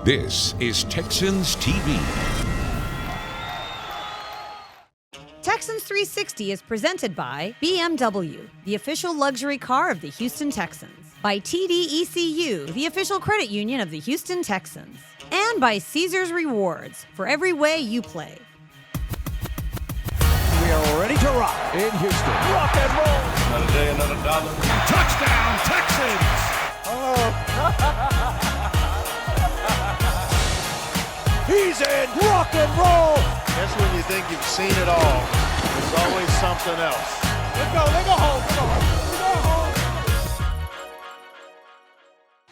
This is Texans TV. Texans 360 is presented by BMW, the official luxury car of the Houston Texans. By TDECU, the official credit union of the Houston Texans. And by Caesars Rewards, for every way you play. We are ready to rock in Houston. Rock and roll. Another day, another dollar. Touchdown, Texans! He's in. Rock and roll. That's when you think you've seen it all. There's always something else. Let's go. They go home. They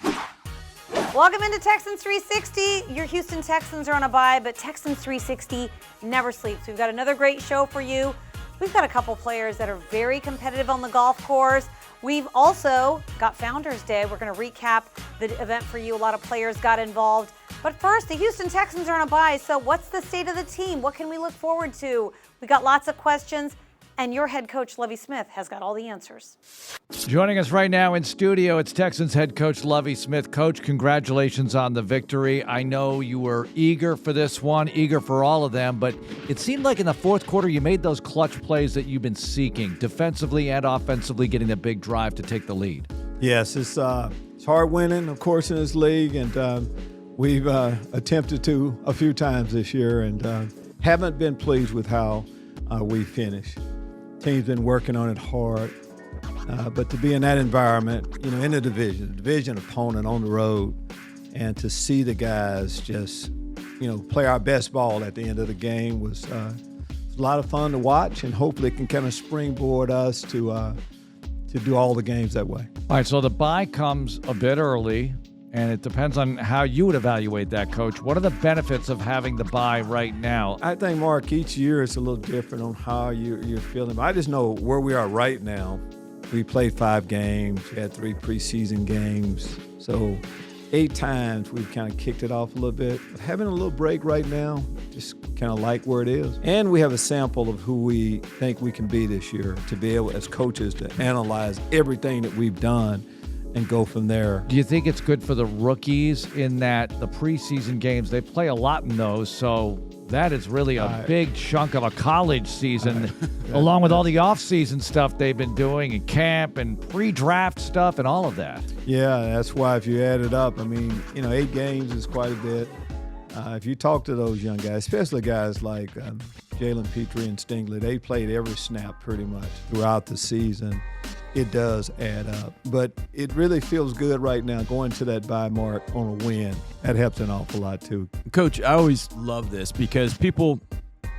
go home. Welcome into Texans 360. Your Houston Texans are on a bye, but Texans 360 never sleeps. We've got another great show for you. We've got a couple players that are very competitive on the golf course. We've also got Founders Day. We're going to recap the event for you. A lot of players got involved. But first, the Houston Texans are on a bye, so what's the state of the team? What can we look forward to? We got lots of questions, and your head coach, Lovie Smith, has got all the answers. Joining us right now in studio, it's Texans head coach Lovie Smith. Coach, congratulations on the victory. I know you were eager for this one, eager for all of them, but it seemed like in the fourth quarter you made those clutch plays that you've been seeking, defensively and offensively, getting the big drive to take the lead. Yes, it's hard winning, of course, in this league, and we've attempted to a few times this year and haven't been pleased with how we finished. Team's been working on it hard, but to be in that environment, in a division opponent on the road, and to see the guys just, play our best ball at the end of the game was a lot of fun to watch, and hopefully it can kind of springboard us to do all the games that way. All right, so the bye comes a bit early, and it depends on how you would evaluate that, Coach. What are the benefits of having the bye right now? I think, Mark, each year it's a little different on how you're feeling. I just know where we are right now. We played 5 games. We had 3 preseason games. So 8 times we've kind of kicked it off a little bit. But having a little break right now, just kind of like where it is. And we have a sample of who we think we can be this year to be able, as coaches, to analyze everything that we've done and go from there. Do you think it's good for the rookies in that the preseason games, they play a lot in those, so that is really a big chunk of a college season, along with all the off-season stuff they've been doing in camp and pre-draft stuff and all of that? Yeah, that's why if you add it up, 8 games is quite a bit. If you talk to those young guys, especially guys like Jalen Petrie and Stingley, they played every snap pretty much throughout the season. It does add up. But it really feels good right now going to that bye mark on a win. That helps an awful lot too. Coach, I always love this because people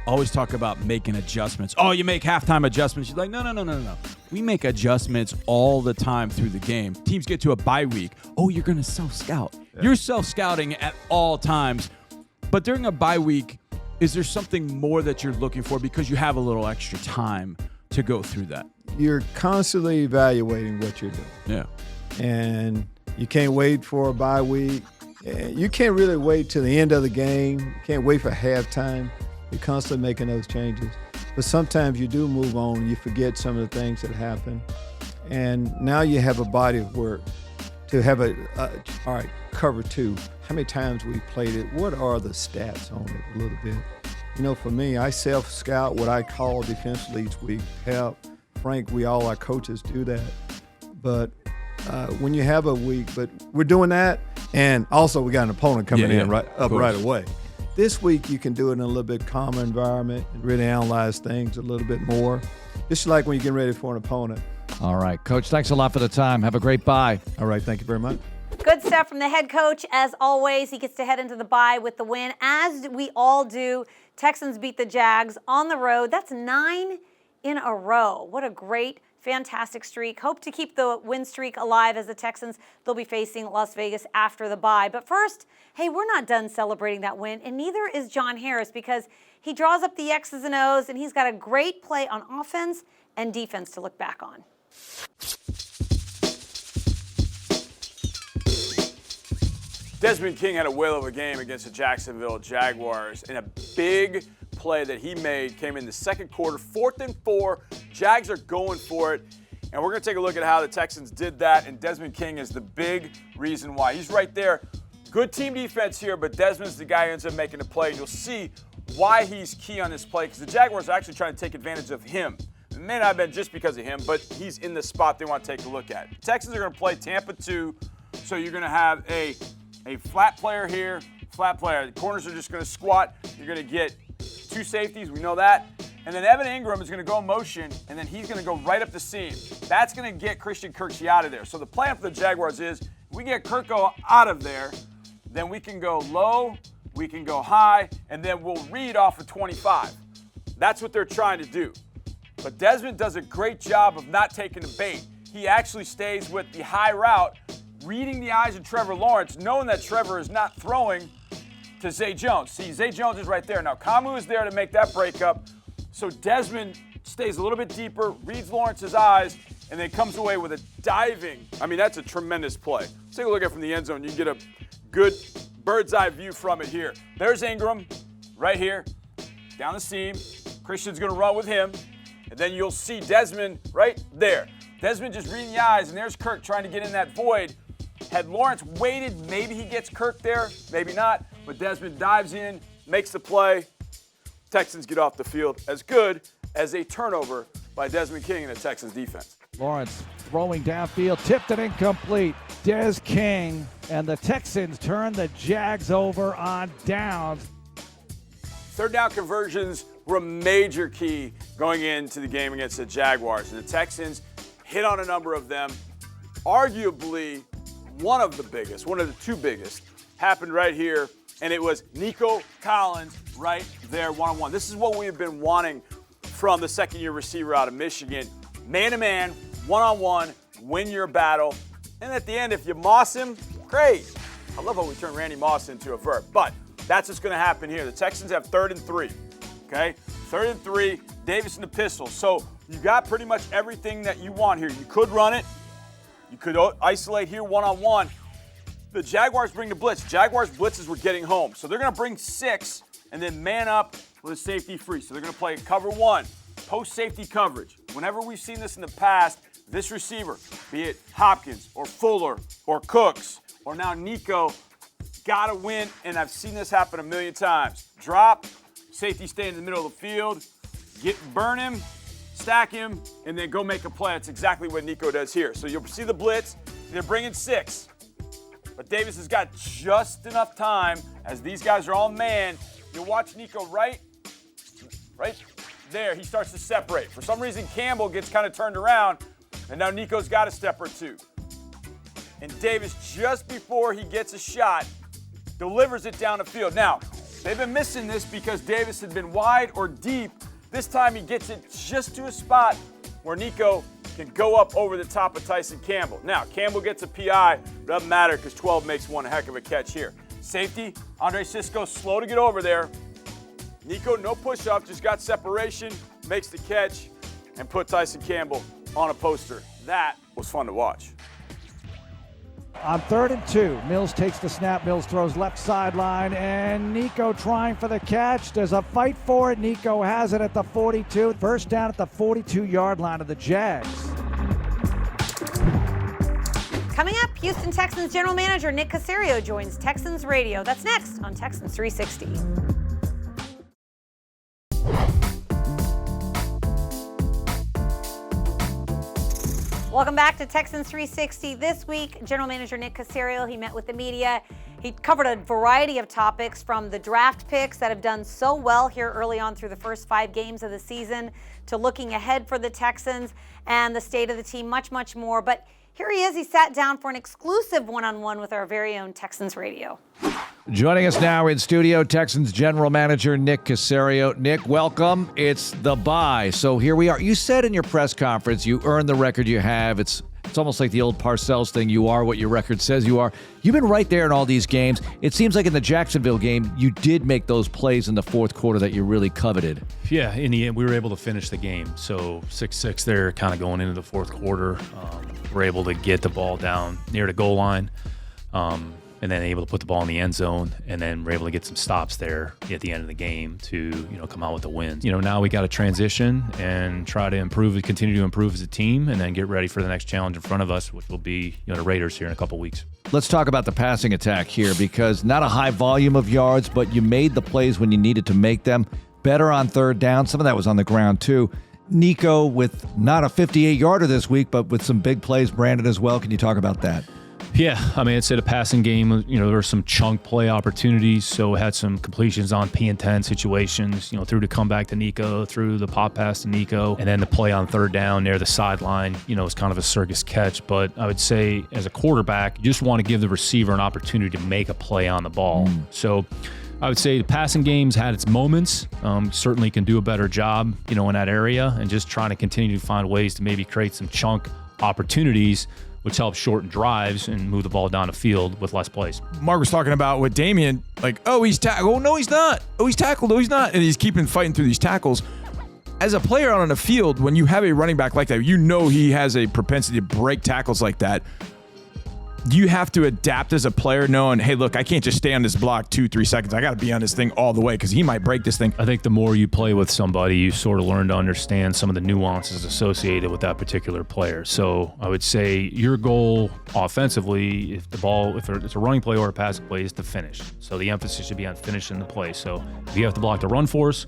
always talk about making adjustments. Oh, you make halftime adjustments. You're like, no. We make adjustments all the time through the game. Teams get to a bye week. Oh, you're going to self-scout. Yeah. You're self-scouting at all times. But during a bye week, is there something more that you're looking for because you have a little extra time to go through that? You're constantly evaluating what you're doing. Yeah. And you can't wait for a bye week. You can't really wait till the end of the game. You can't wait for halftime. You're constantly making those changes. But sometimes you do move on. You forget some of the things that happen. And now you have a body of work to have all right, cover 2. How many times we played it? What are the stats on it a little bit? For me, I self-scout what I call defensively each week. Help. Frank, all our coaches do that. But when you have a week, but we're doing that, and also we got an opponent coming in right away. This week you can do it in a little bit calmer environment and really analyze things a little bit more. Just like when you're getting ready for an opponent. All right, Coach, thanks a lot for the time. Have a great bye. All right, thank you very much. Good stuff from the head coach. As always, he gets to head into the bye with the win, as we all do. Texans beat the Jags on the road. That's 9 in a row. What a great, fantastic streak. Hope to keep the win streak alive as the Texans, they'll be facing Las Vegas after the bye. But first, hey, we're not done celebrating that win, and neither is John Harris, because he draws up the X's and O's, and he's got a great play on offense and defense to look back on. Desmond King had a whale of a game against the Jacksonville Jaguars, and a big play that he made came in the second quarter, 4th and 4. Jags are going for it, and we're going to take a look at how the Texans did that, and Desmond King is the big reason why. He's right there Good team defense here, but Desmond's the guy who ends up making the play. You'll see why he's key on this play, because the Jaguars are actually trying to take advantage of him. It may not have been just because of him, but he's in the spot they want to take a look at. The Texans are going to play Tampa 2, so you're going to have a flat player here, flat player. The corners are just going to squat. You're going to get 2 safeties, we know that. And then Evan Ingram is going to go in motion, and then he's going to go right up the seam. That's going to get Christian Kirksey out of there. So the plan for the Jaguars is, if we get Kirko out of there, then we can go low, we can go high, and then we'll read off of 25. That's what they're trying to do. But Desmond does a great job of not taking the bait. He actually stays with the high route, reading the eyes of Trevor Lawrence, knowing that Trevor is not throwing to Zay Jones. See, Zay Jones is right there. Now, Kamu is there to make that breakup. So Desmond stays a little bit deeper, reads Lawrence's eyes, and then comes away with a diving. I mean, that's a tremendous play. Let's take a look at it from the end zone. You can get a good bird's eye view from it here. There's Ingram right here, down the seam. Christian's going to run with him. And then you'll see Desmond right there. Desmond just reading the eyes, and there's Kirk trying to get in that void. Had Lawrence waited, maybe he gets Kirk there, maybe not. But Desmond dives in, makes the play. Texans get off the field as good as a turnover by Desmond King and the Texans defense. Lawrence throwing downfield, tipped and incomplete. Des King, and the Texans turn the Jags over on downs. Third down conversions were a major key going into the game against the Jaguars. And the Texans hit on a number of them. Arguably, one of the 2 biggest, happened right here. And it was Nico Collins right there, one-on-one. This is what we've been wanting from the second-year receiver out of Michigan. Man-to-man, one-on-one, win your battle. And at the end, if you moss him, great. I love how we turn Randy Moss into a verb. But that's what's going to happen here. The Texans have 3rd and 3, okay? 3rd and 3, Davis in the pistol. So you got pretty much everything that you want here. You could run it. You could isolate here one-on-one. The Jaguars bring the blitz. Jaguars blitzes were getting home. So they're going to bring 6 and then man up with a safety free. So they're going to play cover 1, post-safety coverage. Whenever we've seen this in the past, this receiver, be it Hopkins or Fuller or Cooks or now Nico, got to win, and I've seen this happen a million times. Drop, safety stay in the middle of the field, burn him, stack him, and then go make a play. That's exactly what Nico does here. So you'll see the blitz. They're bringing 6. But Davis has got just enough time as these guys are all man. You'll watch Nico right there. He starts to separate. For some reason, Campbell gets kind of turned around, and now Nico's got a step or 2. And Davis, just before he gets a shot, delivers it down the field. Now, they've been missing this because Davis had been wide or deep. This time he gets it just to a spot where Nico can go up over the top of Tyson Campbell. Now, Campbell gets a PI. Doesn't matter because 12 makes one heck of a catch here. Safety, Andre Cisco slow to get over there. Nico, no push-up, just got separation, makes the catch, and put Tyson Campbell on a poster. That was fun to watch. On 3rd and 2, Mills takes the snap. Mills throws left sideline, and Nico trying for the catch. There's a fight for it. Nico has it at the 42. First down at the 42-yard line of the Jags. Coming up, Houston Texans general manager Nick Caserio joins Texans Radio. That's next on Texans 360. Welcome back to Texans 360. This week, General Manager Nick Caserio, he met with the media. He covered a variety of topics from the draft picks that have done so well here early on through the first 5 games of the season to looking ahead for the Texans and the state of the team, much, much more. But here he is. He sat down for an exclusive one-on-one with our very own Texans Radio. Joining us now in studio, Texans General Manager Nick Caserio. Nick, welcome. It's the bye. So here we are. You said in your press conference you earned the record you have. It's almost like the old Parcells thing. You are what your record says you are. You've been right there in all these games. It seems like in the Jacksonville game, you did make those plays in the fourth quarter that you really coveted. Yeah, in the end, we were able to finish the game. So 6-6 there, kind of going into the fourth quarter. We're able to get the ball down near the goal line. And then able to put the ball in the end zone, and then we're able to get some stops there at the end of the game to, come out with the win. Now we got to transition and try to continue to improve as a team, and then get ready for the next challenge in front of us, which will be, the Raiders here in a couple weeks. Let's talk about the passing attack here, because not a high volume of yards, but you made the plays when you needed to make them. Better on third down. Some of that was on the ground, too. Nico with not a 58-yarder this week, but with some big plays. Brandon as well. Can you talk about that? Yeah, I mean, it's a passing game. There were some chunk play opportunities, so had some completions on P10 situations, through the comeback to Nico, through the pop pass to Nico, and then the play on third down near the sideline, was kind of a circus catch. But I would say as a quarterback, you just want to give the receiver an opportunity to make a play on the ball. So I would say the passing game's had its moments. Certainly can do a better job, in that area, and just trying to continue to find ways to maybe create some chunk opportunities, which helps shorten drives and move the ball down the field with less plays. Mark was talking about with Damian, like, oh, he's tackled. Oh, no, he's not. Oh, he's tackled. Oh, he's not. And he's keeping fighting through these tackles. As a player out on the field, when you have a running back like that, he has a propensity to break tackles like that. You have to adapt as a player knowing, hey, look, I can't just stay on this block 2-3 seconds. I got to be on this thing all the way because he might break this thing. I think the more you play with somebody, you sort of learn to understand some of the nuances associated with that particular player. So I would say your goal offensively, if it's a running play or a passing play, is to finish. So the emphasis should be on finishing the play. So if you have to block the run force,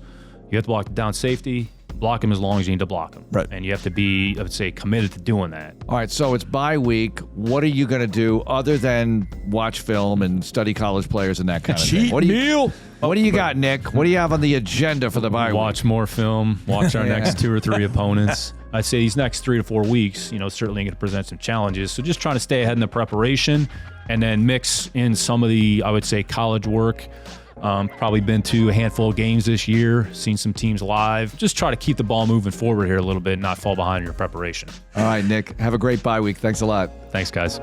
you have to block the down safety, block him as long as you need to block him. Right. And you have to be, I would say, committed to doing that. All right, so it's bye week. What are you going to do other than watch film and study college players and that kind of thing? What do you got, Nick? What do you have on the agenda for the bye week? Watch more film, watch our next 2 or 3 opponents. I'd say these next 3 to 4 weeks, certainly going to present some challenges. So just trying to stay ahead in the preparation and then mix in some of the, I would say, college work. Probably been to a handful of games this year, seen some teams live. Just try to keep the ball moving forward here a little bit, not fall behind in your preparation. All right, Nick. Have a great bye week. Thanks a lot. Thanks, guys.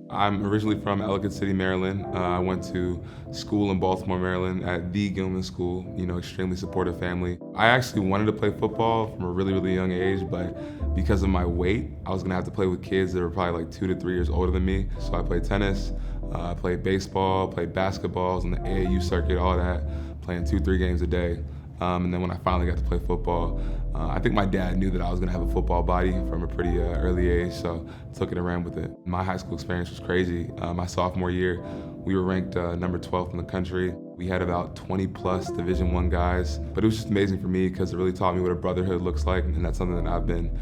I'm originally from Ellicott City, Maryland. I went to school in Baltimore, Maryland at the Gilman School, extremely supportive family. I actually wanted to play football from a really, really young age, but because of my weight, I was gonna have to play with kids that were probably like 2 to 3 years older than me. So I played tennis, I played baseball, played basketball, was on the AAU circuit, all that, playing 2-3 games a day. And then when I finally got to play football, I think my dad knew that I was going to have a football body from a pretty early age, so took it and ran with it. My high school experience was crazy. My sophomore year, we were ranked number 12th in the country. We had about 20 plus Division I guys, but it was just amazing for me because it really taught me what a brotherhood looks like, and that's something that I've been,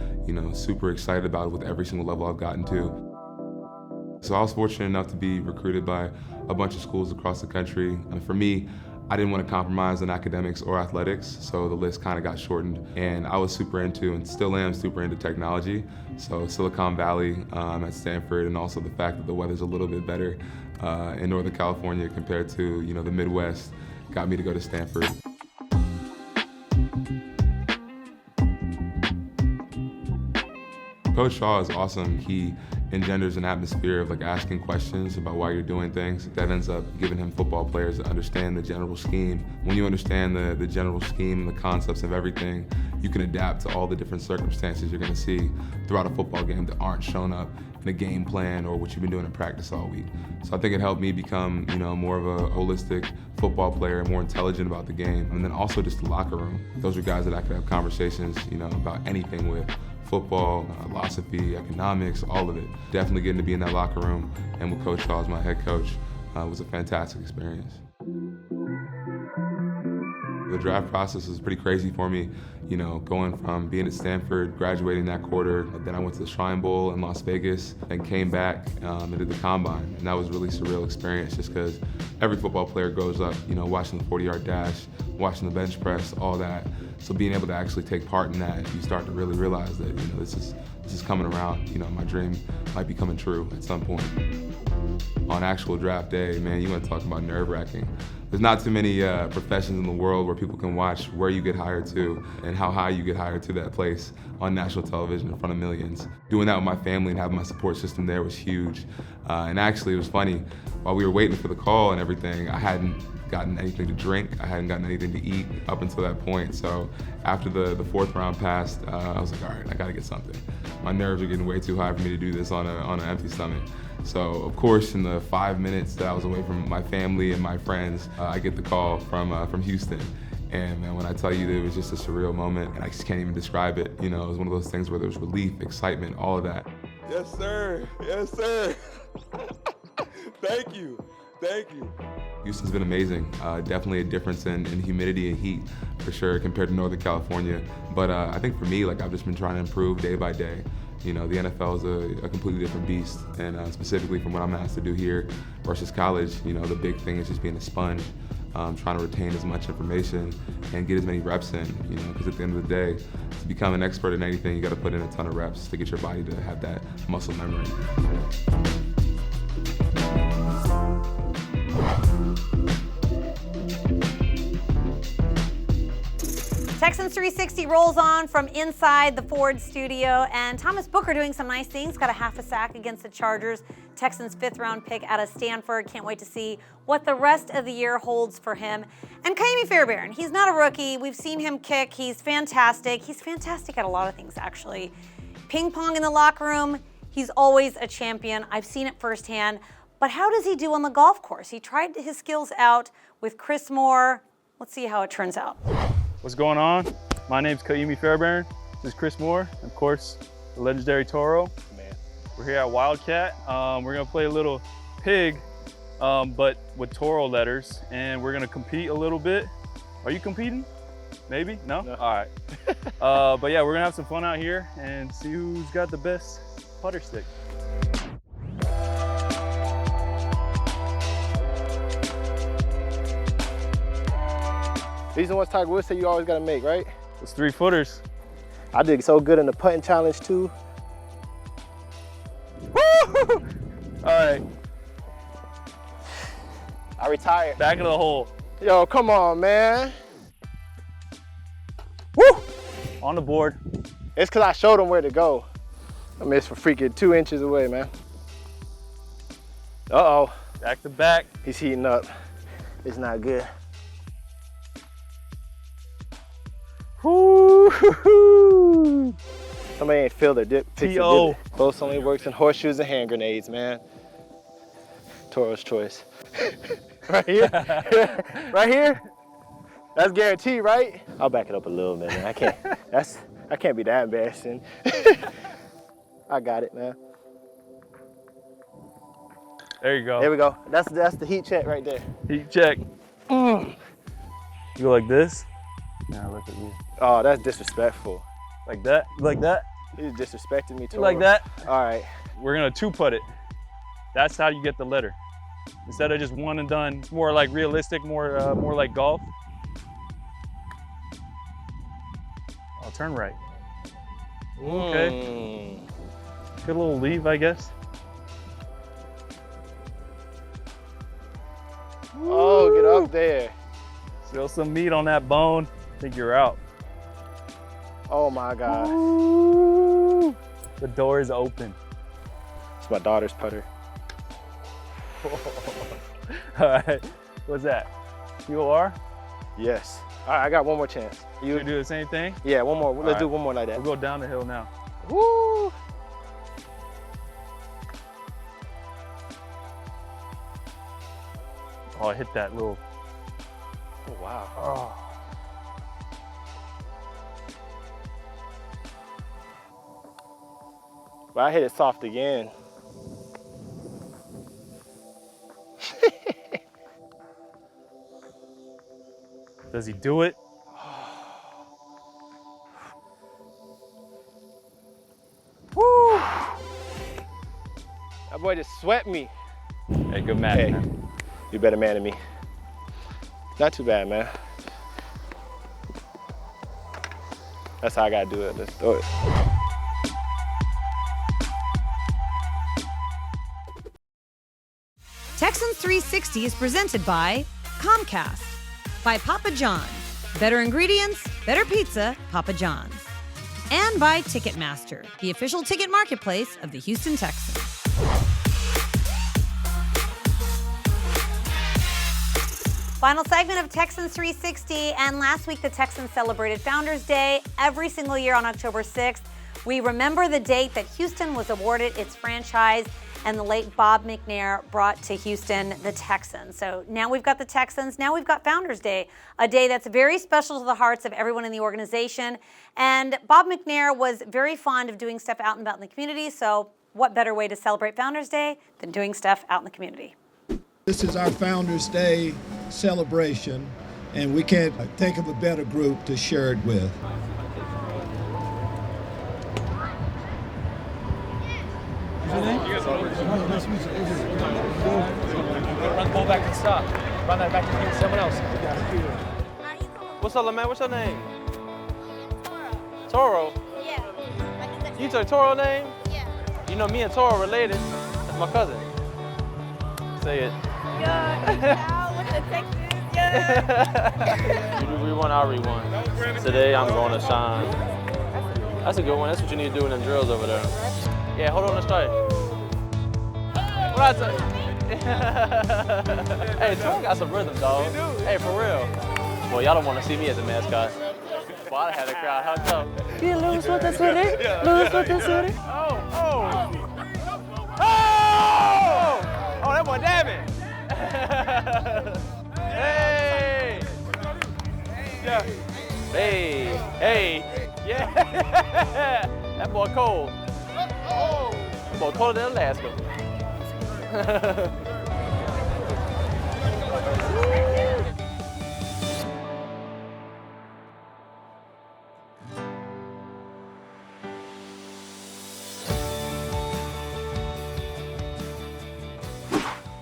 super excited about with every single level I've gotten to. So I was fortunate enough to be recruited by a bunch of schools across the country. And for me, I didn't want to compromise on academics or athletics, so the list kind of got shortened. And I was super into, and still am super into technology. So Silicon Valley at Stanford, and also the fact that the weather's a little bit better in Northern California compared to the Midwest got me to go to Stanford. Coach Shaw is awesome. He engenders an atmosphere of asking questions about why you're doing things. That ends up giving him football players that understand the general scheme. When you understand the general scheme and the concepts of everything, you can adapt to all the different circumstances you're gonna see throughout a football game that aren't shown up in a game plan or what you've been doing in practice all week. So I think it helped me become, more of a holistic football player, more intelligent about the game. And then also just the locker room. Those are guys that I could have conversations, about anything with. Football, philosophy, economics, all of it. Definitely getting to be in that locker room and with Coach Shaw as my head coach was a fantastic experience. The draft process was pretty crazy for me, going from being at Stanford, graduating that quarter, then I went to the Shrine Bowl in Las Vegas, then came back and did the Combine. And that was a really surreal experience just because every football player grows up, watching the 40-yard dash, watching the bench press, all that. So being able to actually take part in that, you start to really realize that, this is coming around. My dream might be coming true at some point. On actual draft day, man, you want to talk about nerve-wracking. There's not too many professions in the world where people can watch where you get hired to and how high you get hired to that place on national television in front of millions. Doing that with my family and having my support system there was huge. And actually, it was funny. While we were waiting for the call and everything, I hadn't gotten anything to drink. I hadn't gotten anything to eat up until that point. So after the fourth round passed, I was like, all right, I gotta get something. My nerves are getting way too high for me to do this on an empty stomach. So, of course, in the 5 minutes that I was away from my family and my friends, I get the call from Houston. And man, when I tell you that it was just a surreal moment, and I just can't even describe it. You know, it was one of those things where there was relief, excitement, all of that. Yes, sir. Yes, sir. Thank you. Thank you. Houston's been amazing. Definitely a difference in humidity and heat, for sure, compared to Northern California. But I think for me, like, I've just been trying to improve day by day. You know, the NFL is a completely different beast, and specifically from what I'm asked to do here versus college, you know, the big thing is just being a sponge, trying to retain as much information and get as many reps in, you know, because at the end of the day, to become an expert in anything, you got to put in a ton of reps to get your body to have that muscle memory. Texans 360 rolls on from inside the Ford studio, and Thomas Booker doing some nice things. Got a half a sack against the Chargers. Texans 5th-round pick out of Stanford. Can't wait to see what the rest of the year holds for him. And Ka'imi Fairbairn, he's not a rookie. We've seen him kick. He's fantastic. He's fantastic at a lot of things, actually. Ping pong in the locker room, he's always a champion. I've seen it firsthand. But how does he do on the golf course? He tried his skills out with Chris Moore. Let's see how it turns out. What's going on? My name's Ka'imi Fairbairn. This is Chris Moore, of course, the legendary Toro. Man. We're here at Wildcat. We're gonna play a little pig, but with Toro letters, and we're gonna compete a little bit. Are you competing? Maybe? No? All right. But yeah, we're gonna have some fun out here and see who's got the best putter stick. These are the ones Tiger Woods said you always gotta make, right? It's 3-footers. I did so good in the putting challenge too. Woo! All right. I retired. Back of the hole. Yo, come on, man. Woo! On the board. It's because I showed him where to go. I missed for freaking 2 inches away, man. Uh-oh. Back to back. He's heating up. It's not good. Woo-hoo-hoo. Somebody ain't feel their dip. T.O. Close only works in horseshoes and hand grenades, man. Toro's choice. Right here? Right here? That's guaranteed, right? I'll back it up a little bit, man. I can't be that embarrassing. I got it, man. There you go. There we go. That's the heat check right there. Heat check. You go like this. Now look at you. Oh, that's disrespectful. Like that? You like that? He's disrespecting me too. You like that? All right. We're gonna 2-putt it. That's how you get the letter. Instead of just one and done, it's more like realistic, more like golf. I'll turn right. Okay. Good little leave, I guess. Oh, get up there. Still some meat on that bone. I think you're out. Oh my God. Ooh. The door is open. It's my daughter's putter. All right, what's that? POR? Yes. All right, I got one more chance. You do the same thing? Yeah, one more. Let's right. do one more like that. We'll go down the hill now. Woo! Oh, I hit that little. Oh, wow. Oh. But I hit it soft again. Does he do it? Woo! That boy just swept me. Hey, good match, Hey, man. you better man than me. Not too bad, man. That's how I gotta do it. Let's do it. Texans 360 is presented by Comcast, by Papa John's. Better ingredients, better pizza, Papa John's. And by Ticketmaster, the official ticket marketplace of the Houston Texans. Final segment of Texans 360, and last week the Texans celebrated Founders Day. Every single year on October 6th, we remember the date that Houston was awarded its franchise and the late Bob McNair brought to Houston the Texans. So now we've got the Texans, now we've got Founders Day, a day that's very special to the hearts of everyone in the organization. And Bob McNair was very fond of doing stuff out and about in the community, so what better way to celebrate Founders Day than doing stuff out in the community? This is our Founders Day celebration, and we can't think of a better group to share it with. Run the ball back and stop. Run that back to someone else. What's up, man? What's your name? Toro. Yeah. You took Toro name? Yeah. You know me and Toro related. That's my cousin. Say it. Yeah. With the Texans. Yeah. You do rewind, I'll rewind. Today I'm going to shine. That's a good one. That's what you need to do in them drills over there. Yeah, hold on, let's start. What I say? Hey, Toro got some rhythm, dog. Hey, for real. Well, y'all don't want to see me as a mascot. Well, I had a crowd hugged up. You lose with the sweater? Lose with the sweater? Oh! Oh, that boy dabbing. Hey! Yeah. Hey! Yeah! That boy cold. That boy colder than Alaska.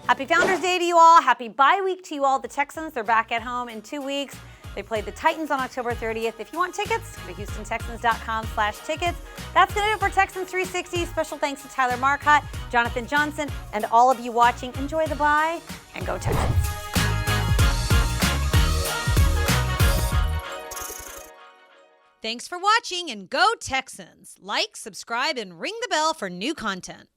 Happy Founders Day to you all. Happy bye week to you all. The Texans, they're back at home in 2 weeks. They played the Titans on October 30th. If you want tickets, go to HoustonTexans.com/tickets. That's going to do it for Texans 360. Special thanks to Tyler Marcotte, Jonathan Johnson, and all of you watching. Enjoy the bye and go Texans. Thanks for watching and go Texans. Like, subscribe, and ring the bell for new content.